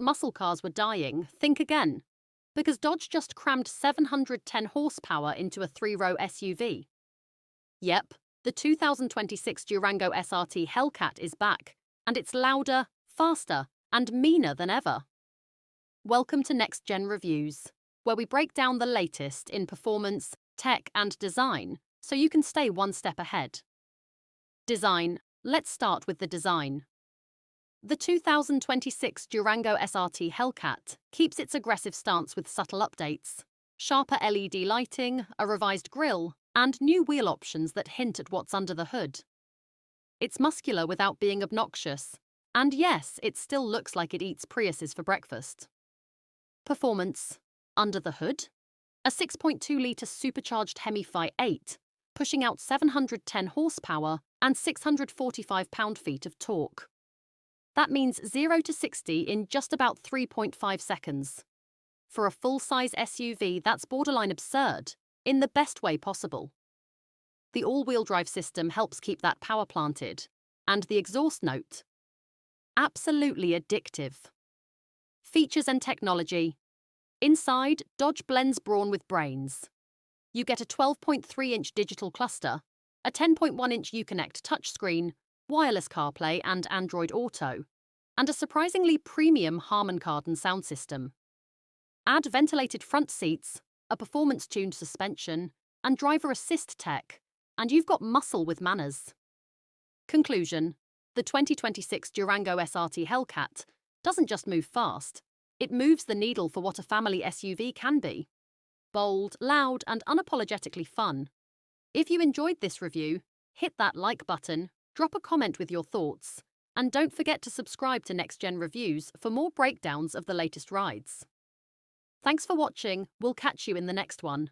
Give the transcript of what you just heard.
muscle cars were dying, think again. Because Dodge just crammed 710 horsepower into a three-row SUV. Yep, the 2026 Durango SRT Hellcat is back, and it's louder, faster, and meaner than ever. Welcome to Next Gen Reviews, where we break down the latest in performance, tech, and design, so you can stay one step ahead. Design. Let's start with the design. The 2026 Durango SRT Hellcat keeps its aggressive stance with subtle updates, sharper LED lighting, a revised grille, and new wheel options that hint at what's under the hood. It's muscular without being obnoxious, and yes, it still looks like it eats Priuses for breakfast. Performance. Under the hood, a 6.2-litre supercharged Hemi 8, pushing out 710 horsepower and 645 pound-feet of torque. That means 0 to 60 in just about 3.5 seconds. For a full-size SUV, that's borderline absurd, in the best way possible. The all-wheel drive system helps keep that power planted, and the exhaust note. Absolutely addictive. Features and technology. Inside, Dodge blends brawn with brains. You get a 12.3-inch digital cluster, a 10.1-inch Uconnect touchscreen, wireless CarPlay and Android Auto, and a surprisingly premium Harman Kardon sound system. Add ventilated front seats, a performance-tuned suspension, and driver assist tech, and you've got muscle with manners. Conclusion. The 2026 Durango SRT Hellcat doesn't just move fast, it moves the needle for what a family SUV can be. Bold, loud, and unapologetically fun. If you enjoyed this review, hit that like button, drop a comment with your thoughts, and don't forget to subscribe to Next Gen Reviews for more breakdowns of the latest rides. Thanks for watching, we'll catch you in the next one.